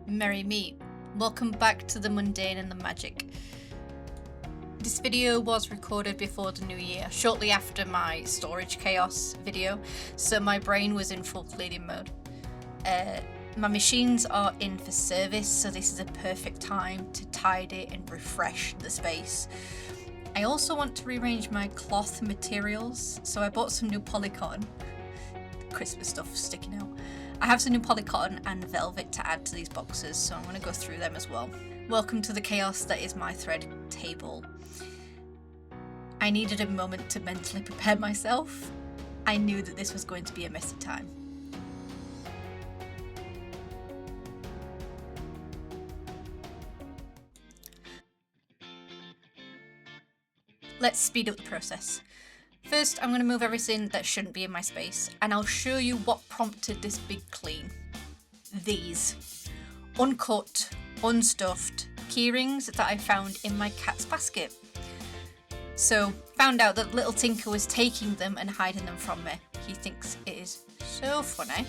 Merry me, welcome back to the Mundane and the Magic. This video was recorded before the new year, shortly after my storage chaos video, so my brain was in full cleaning mode. My machines are in for service, so this is a perfect time to tidy and refresh the space. I also want to rearrange my cloth materials, so I bought some new polycotton. Christmas stuff sticking out. I have some new polycotton and velvet to add to these boxes, so I'm going to go through them as well. Welcome to the chaos that is my thread table. I needed a moment to mentally prepare myself. I knew that this was going to be a messy time. Let's speed up the process. First, I'm going to move everything that shouldn't be in my space, and I'll show you what prompted this big clean. These uncut, unstuffed keyrings that I found in my cat's basket. So, found out that little Tinker was taking them and hiding them from me. He thinks it is so funny.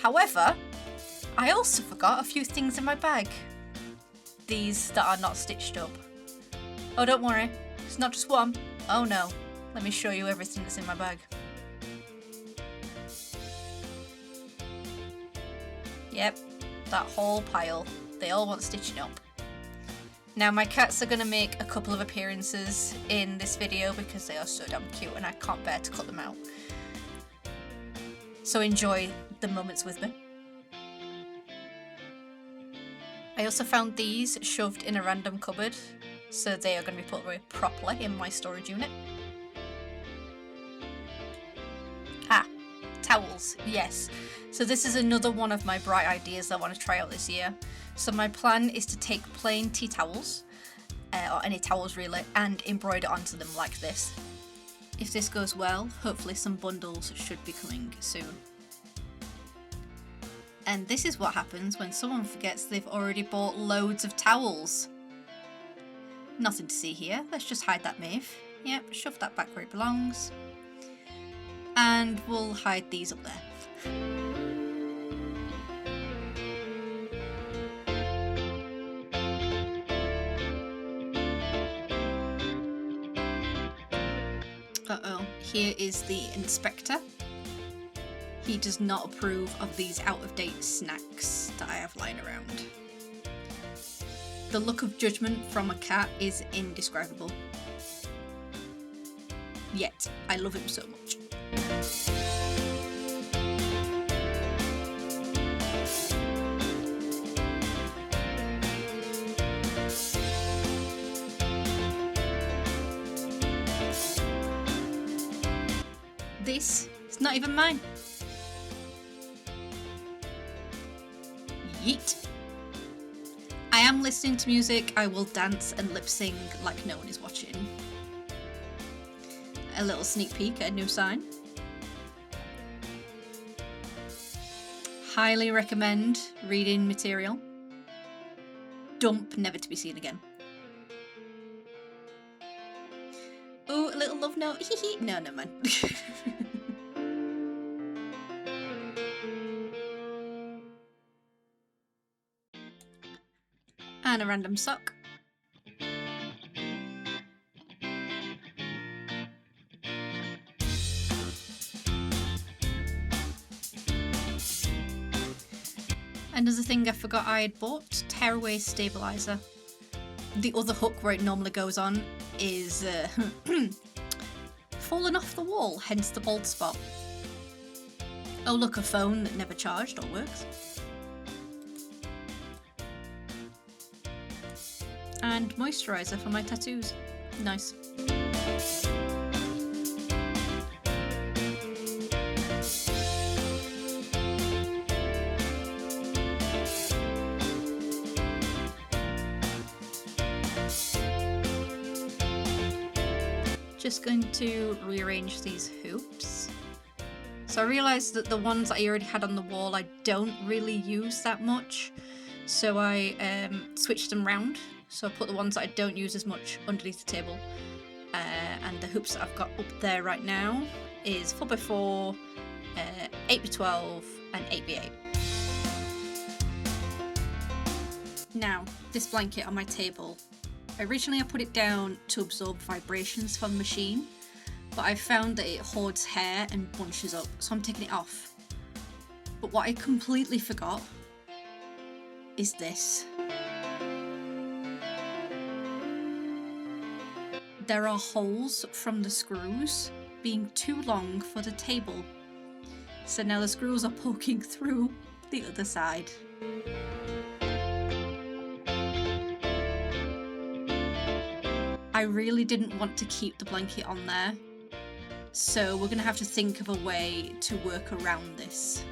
However, I also forgot a few things in my bag. These that are not stitched up. Oh, don't worry. It's not just one. Oh no. Let me show you everything that's in my bag. Yep, that whole pile. They all want stitching up. Now my cats are going to make a couple of appearances in this video because they are so damn cute and I can't bear to cut them out. So enjoy the moments with me. I also found these shoved in a random cupboard, so they are going to be put away properly in my storage unit. Towels, yes. So this is another one of my bright ideas I want to try out this year. So my plan is to take plain tea towels, or any towels really, and embroider onto them like this. If this goes well, hopefully some bundles should be coming soon. And this is what happens when someone forgets they've already bought loads of towels. Nothing to see here, let's just hide that Maeve. Yep, shove that back where it belongs. And we'll hide these up there. Uh-oh, here is the inspector. He does not approve of these out-of-date snacks that I have lying around. The look of judgment from a cat is indescribable. Yet, I love him so much. This is not even mine. Yeet. I am listening to music, I will dance and lip sync like no one is watching. A little sneak peek at a new sign. Highly recommend reading material. Dump, never to be seen again. Ooh, a little love note. No, never mind. And a random sock. Another thing I forgot I had bought, tearaway stabiliser. The other hook where it normally goes on is fallen off the wall, hence the bald spot. Oh look, a phone that never charged or works. And moisturiser for my tattoos. Nice. Just going to rearrange these hoops. So I realised that the ones that I already had on the wall I don't really use that much, so I switched them round. So I put the ones that I don't use as much underneath the table, and the hoops that I've got up there right now is 4x4, 8x12 and 8x8. Now, this blanket on my table, originally I put it down to absorb vibrations from the machine, but I found that it hoards hair and bunches up, so I'm taking it off. But what I completely forgot is this. There are holes from the screws being too long for the table, so now the screws are poking through the other side. I really didn't want to keep the blanket on there, so we're going to have to think of a way to work around this.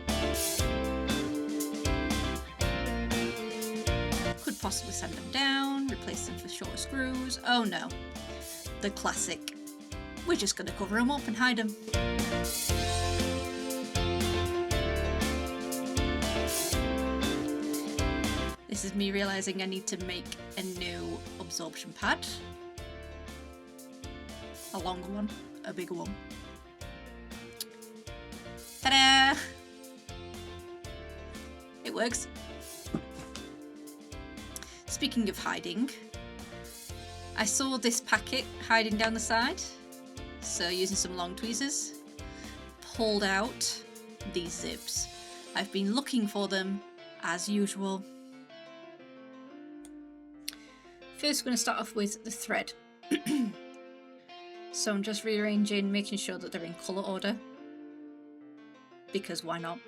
Could possibly sand them down, replace them with shorter screws. Oh no, the classic. We're just going to cover them up and hide them. This is me realising I need to make a new absorption pad. A longer one, a bigger one. Ta-da! It works. Speaking of hiding, I saw this packet hiding down the side, so using some long tweezers, pulled out these zips. I've been looking for them as usual. First we're going to start off with the thread. So I'm just rearranging, making sure that they're in colour order, because why not?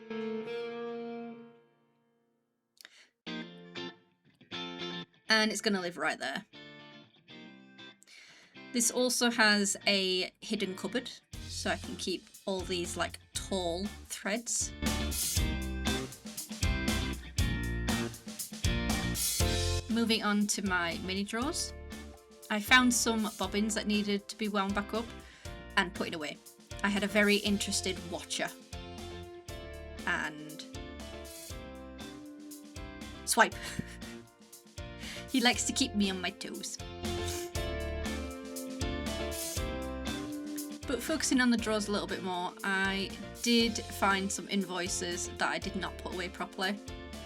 And it's going to live right there. This also has a hidden cupboard, so I can keep all these like tall threads. Moving on to my mini drawers. I found some bobbins that needed to be wound back up and put it away. I had a very interested watcher and swipe. He likes to keep me on my toes. But focusing on the drawers a little bit more, I did find some invoices that I did not put away properly,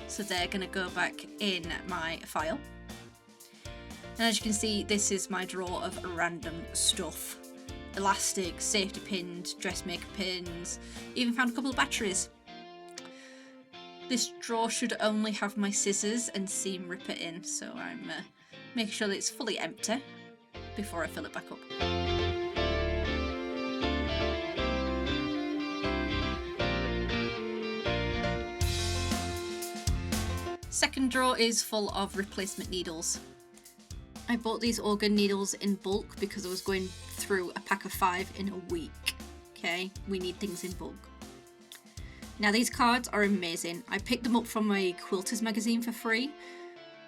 so they're going to go back in my file. And as you can see, this is my drawer of random stuff. Elastics, safety pins, dressmaker pins, even found a couple of batteries. This drawer should only have my scissors and seam ripper in, so I'm making sure that it's fully empty before I fill it back up. Second drawer is full of replacement needles. I bought these organ needles in bulk because I was going through a pack of 5 in a week. Okay, we need things in bulk. Now these cards are amazing. I picked them up from a quilters magazine for free.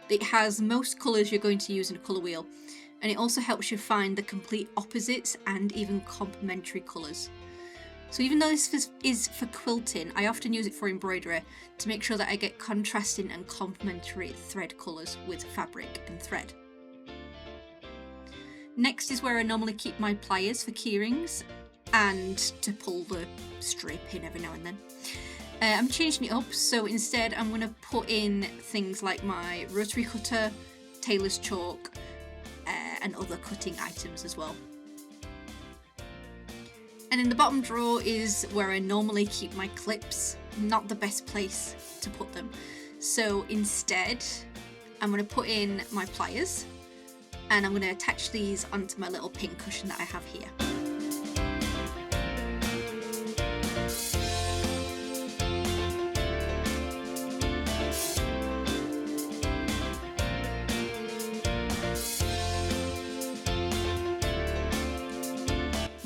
It has most colours you're going to use in a colour wheel, and it also helps you find the complete opposites and even complementary colours. So even though this is for quilting, I often use it for embroidery to make sure that I get contrasting and complementary thread colours with fabric and thread. Next is where I normally keep my pliers for keyrings and to pull the stray pin every now and then. I'm changing it up, so instead I'm going to put in things like my rotary cutter, tailor's chalk, and other cutting items as well. And in the bottom drawer is where I normally keep my clips, not the best place to put them. So instead I'm going to put in my pliers, and I'm going to attach these onto my little pin cushion that I have here.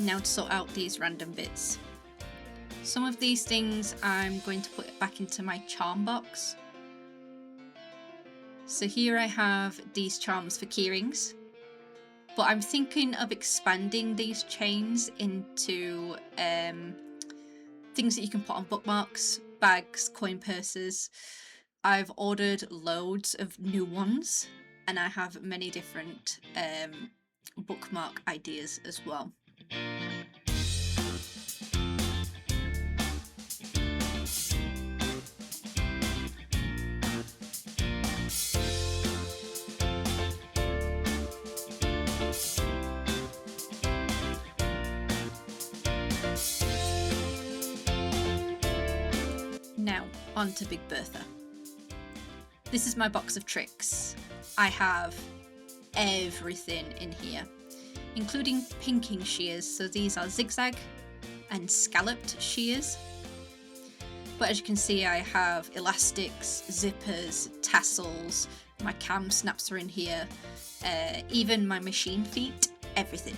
Now to sort out these random bits. Some of these things I'm going to put back into my charm box. So here I have these charms for keyrings, but I'm thinking of expanding these chains into things that you can put on bookmarks, bags, coin purses. I've ordered loads of new ones, and I have many different bookmark ideas as well. on to Big Bertha. This is my box of tricks. I have everything in here, including pinking shears. So these are zigzag and scalloped shears. But as you can see, I have elastics, zippers, tassels, my cam snaps are in here, even my machine feet, everything.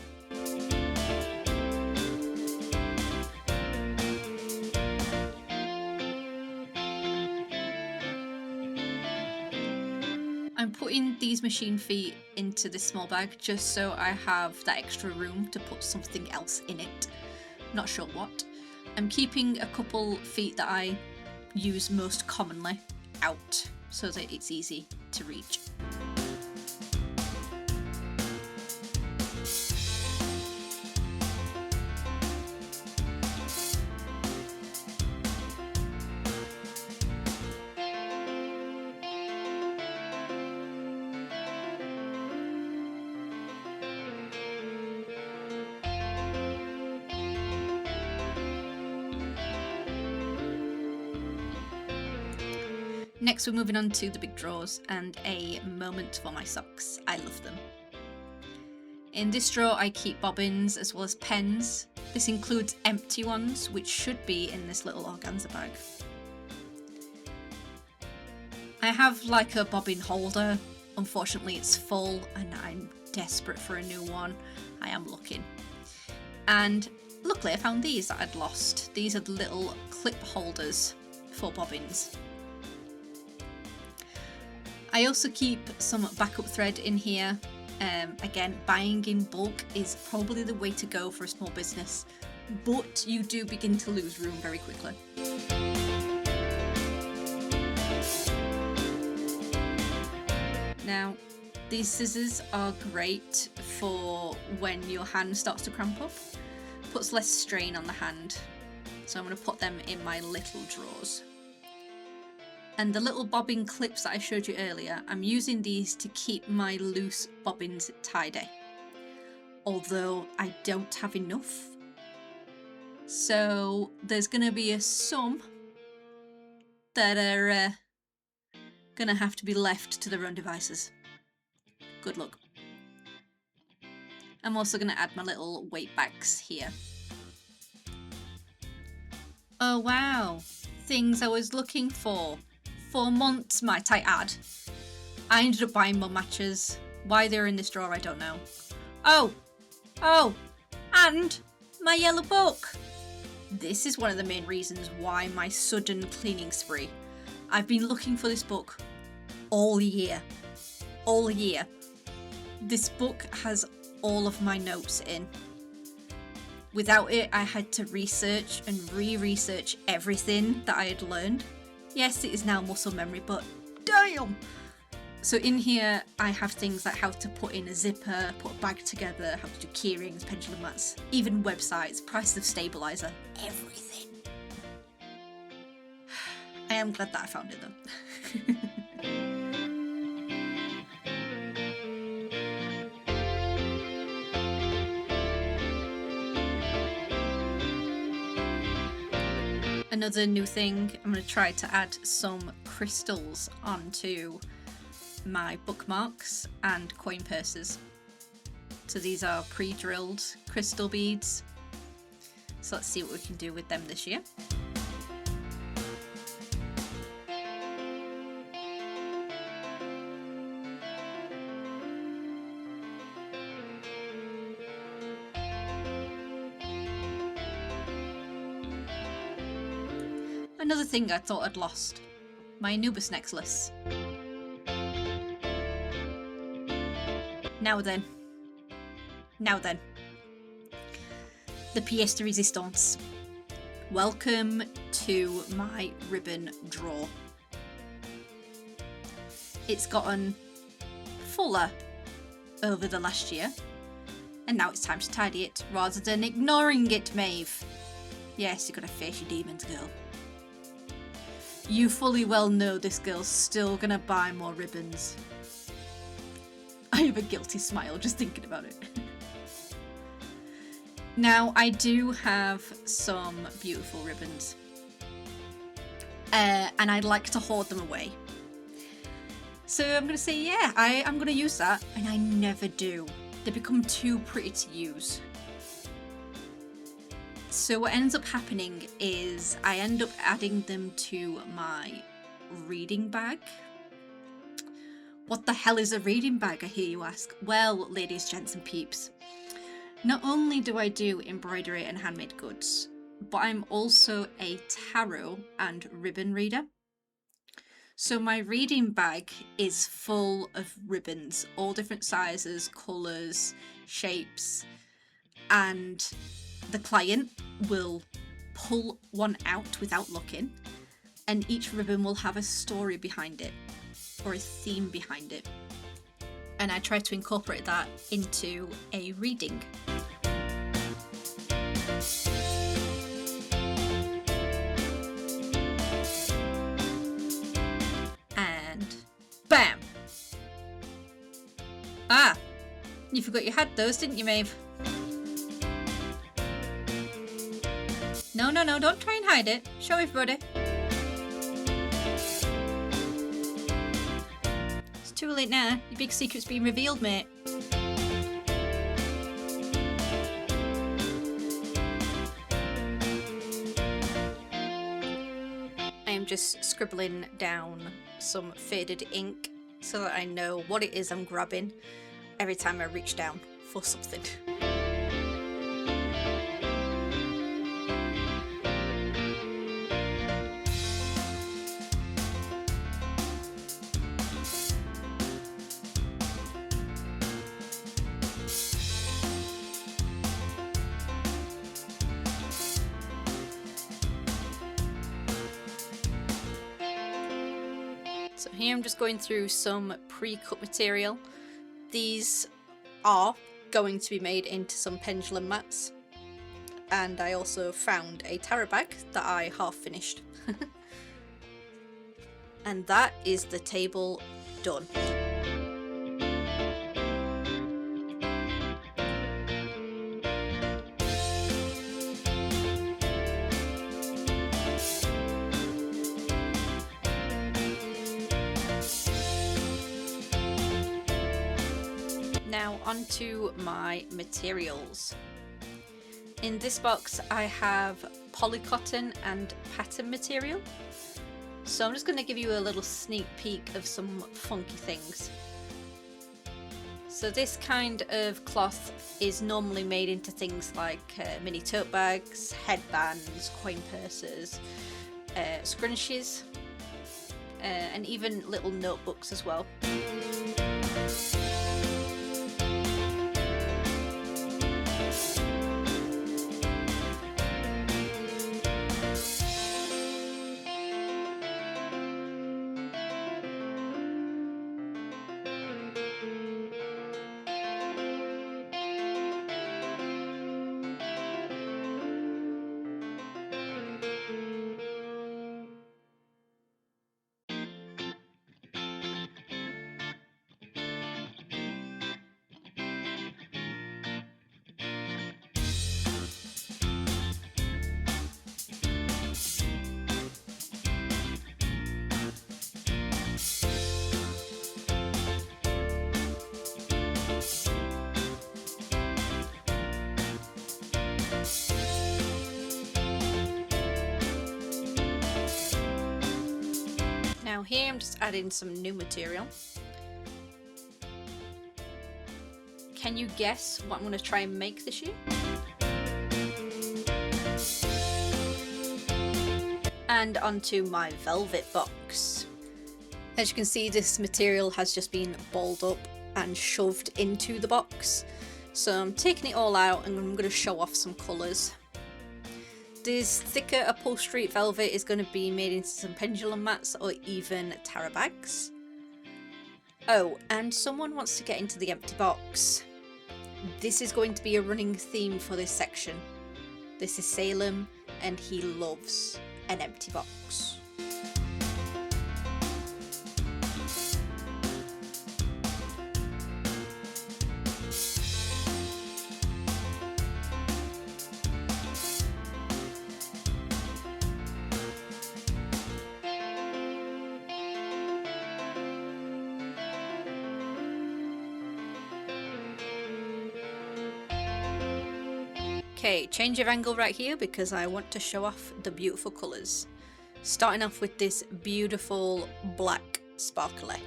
I'm putting these machine feet into this small bag just so I have that extra room to put something else in it. Not sure what. I'm keeping a couple feet that I use most commonly out so that it's easy to reach. Next we're moving on to the big drawers and a moment for my socks. I love them. In this drawer I keep bobbins as well as pens. This includes empty ones which should be in this little organza bag. I have like a bobbin holder. Unfortunately it's full and I'm desperate for a new one. I am looking. And luckily I found these that I'd lost. These are the little clip holders for bobbins. I also keep some backup thread in here. Again, buying in bulk is probably the way to go for a small business, but you do begin to lose room very quickly. Now, these scissors are great for when your hand starts to cramp up. Puts less strain on the hand. So I'm going to put them in my little drawers. And the little bobbin clips that I showed you earlier, I'm using these to keep my loose bobbins tidy. Although I don't have enough. So there's going to be some that are going to have to be left to their own devices. Good luck. I'm also going to add my little weight bags here. Oh wow, things I was looking for. 4 months, might I add. I ended up buying mum matches. Why they're in this drawer, I don't know. Oh, and my yellow book. This is one of the main reasons why my sudden cleaning spree. I've been looking for this book all year. All year. This book has all of my notes in. Without it, I had to research and re-research everything that I had learned. Yes, it is now muscle memory, but damn! So in here, I have things like how to put in a zipper, put a bag together, how to do key rings, pendulum mats, even websites, prices of stabiliser, everything. I am glad that I found it though. Another new thing, I'm going to try to add some crystals onto my bookmarks and coin purses. So these are pre-drilled crystal beads. So let's see what we can do with them this year. Another thing I thought I'd lost, my Anubis necklace. Now then, the pièce de résistance. Welcome to my ribbon drawer. It's gotten fuller over the last year, and now it's time to tidy it rather than ignoring it, Maeve. Yes, you gotta face your demons, girl. You fully well know this girl's still gonna buy more ribbons. I have a guilty smile just thinking about it. Now, I do have some beautiful ribbons. and I like to hoard them away. So I'm going to say, yeah, I'm going to use that, and I never do. They become too pretty to use. So what ends up happening is I end up adding them to my reading bag. What the hell is a reading bag, I hear you ask? Well, ladies, gents and peeps, not only do I do embroidery and handmade goods, but I'm also a tarot and ribbon reader. So my reading bag is full of ribbons, all different sizes, colours, shapes, and the client will pull one out without looking, and each ribbon will have a story behind it, or a theme behind it. And I try to incorporate that into a reading. And bam! Ah! You forgot you had those, didn't you, Maeve? No, don't try and hide it. Show everybody. It's too late now. Your big secret's been revealed, mate. I am just scribbling down some faded ink so that I know what it is I'm grabbing every time I reach down for something. So here I'm just going through some pre-cut material. These are going to be made into some pendulum mats. And I also found a tarot bag that I half finished. And that is the table done. Now onto my materials. In this box I have polycotton and pattern material. So I'm just going to give you a little sneak peek of some funky things. So this kind of cloth is normally made into things like mini tote bags, headbands, coin purses, scrunchies, and even little notebooks as well. Now here I'm just adding some new material. Can you guess what I'm going to try and make this year? And onto my velvet box. As you can see, this material has just been balled up and shoved into the box. So I'm taking it all out and I'm going to show off some colours. This thicker upholstery velvet is going to be made into some pendulum mats or even tarot bags. Oh, and someone wants to get into the empty box. This is going to be a running theme for this section. This is Salem and he loves an empty box. Okay, change of angle right here because I want to show off the beautiful colours. Starting off with this beautiful black sparkly.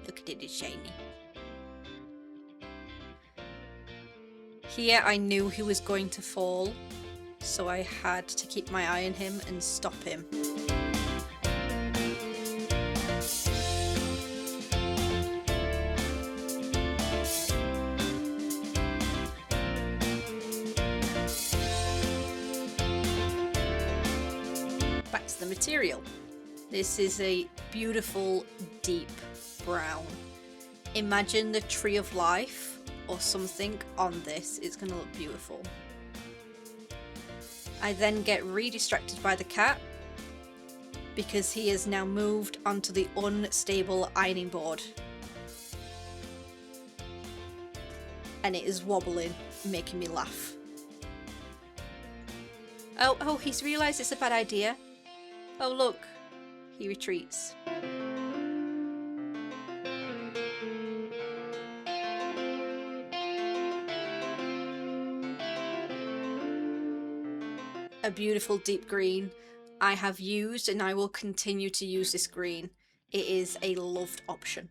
Look at it, it's shiny. Here I knew he was going to fall, so I had to keep my eye on him and stop him. Back to the material. This is a beautiful deep brown. Imagine the tree of life or something on this. It's going to look beautiful. I then get re-distracted by the cat because he has now moved onto the unstable ironing board and it is wobbling, making me laugh. Oh, he's realised it's a bad idea. Oh look, he retreats. A beautiful deep green. I have used and I will continue to use this green. It is a loved option.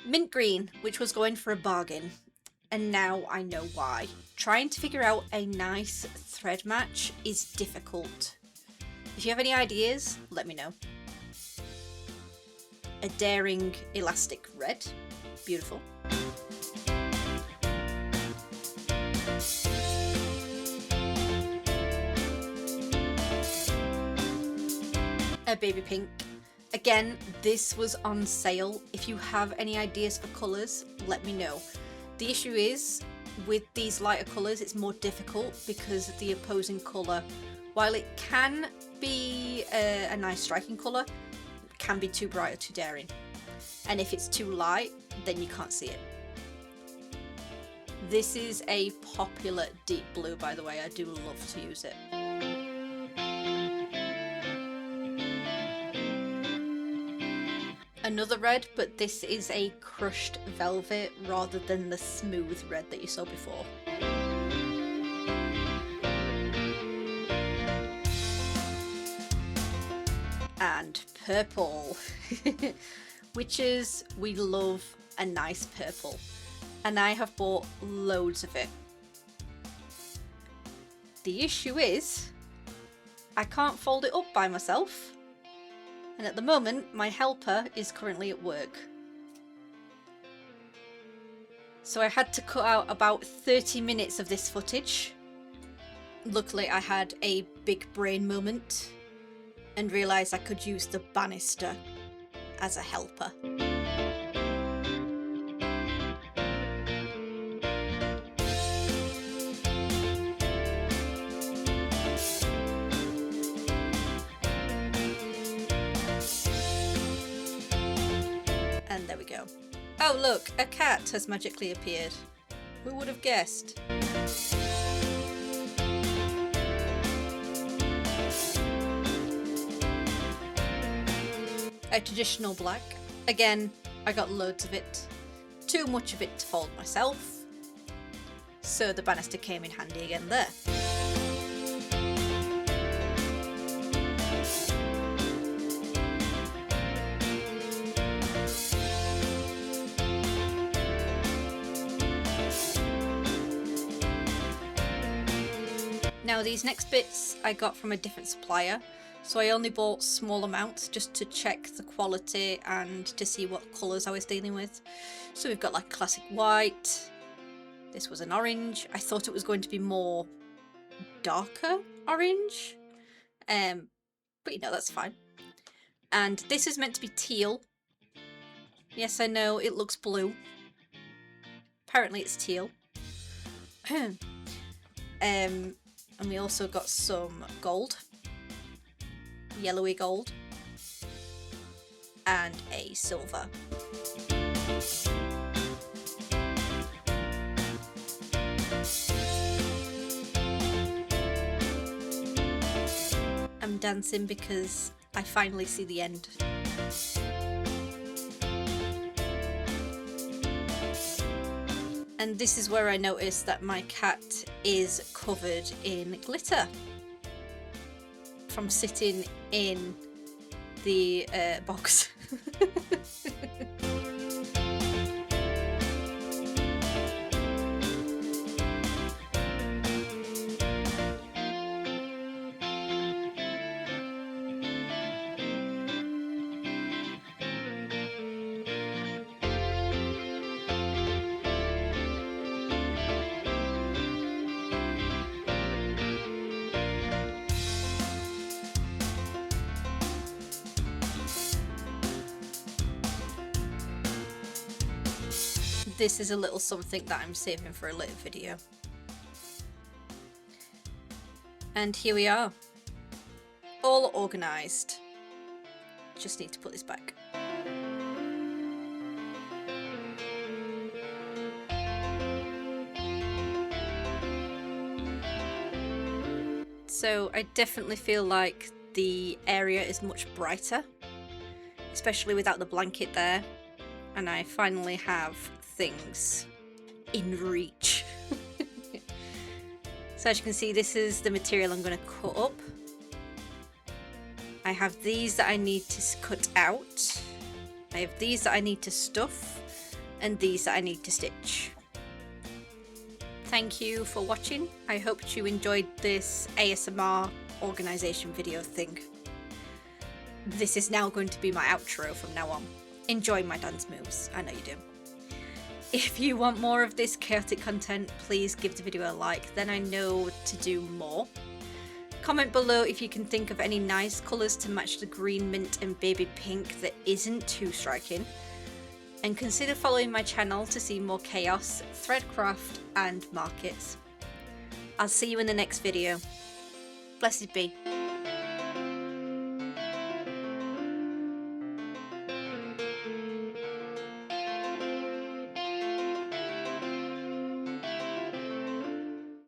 Mint green, which was going for a bargain, and now I know why. Trying to figure out a nice thread match is difficult. If you have any ideas, let me know. A daring elastic red. Beautiful. A baby pink. Again, this was on sale. If you have any ideas for colours, let me know. The issue is, with these lighter colours, it's more difficult because the opposing colour, while it can be a nice striking colour, it can be too bright or too daring. And if it's too light, then you can't see it. This is a popular deep blue, by the way. I do love to use it. Another red, but this is a crushed velvet rather than the smooth red that you saw before. And purple. Witches, we love a nice purple. And I have bought loads of it. The issue is, I can't fold it up by myself. And at the moment, my helper is currently at work. So I had to cut out about 30 minutes of this footage. Luckily, I had a big brain moment and realised I could use the banister as a helper. And there we go. Oh look, a cat has magically appeared. Who would have guessed? A traditional black. Again, I got loads of it. Too much of it to fold myself. So the banister came in handy again there. Now these next bits I got from a different supplier, so I only bought small amounts just to check the quality and to see what colours I was dealing with. So we've got like classic white, this was an orange. I thought it was going to be more darker orange, but you know, that's fine. And this is meant to be teal. Yes, I know, it looks blue. Apparently it's teal. And we also got some gold, yellowy gold, and a silver. I'm dancing because I finally see the end. And this is where I noticed that my cat is covered in glitter from sitting in the box. This is a little something that I'm saving for a later video. And here we are, all organised. Just need to put this back. So I definitely feel like the area is much brighter, especially without the blanket there. And I finally have things in reach. So as you can see, this is the material I'm going to cut up. I have these that I need to cut out. I have these that I need to stuff, and these that I need to stitch. Thank you for watching. I hope you enjoyed this ASMR organisation video thing. This is now going to be my outro from now on. Enjoy my dance moves, I know you do. If you want more of this chaotic content, please give the video a like, then I know to do more. Comment below if you can think of any nice colours to match the green, mint and baby pink that isn't too striking. And consider following my channel to see more chaos, threadcraft and markets. I'll see you in the next video. Blessed be.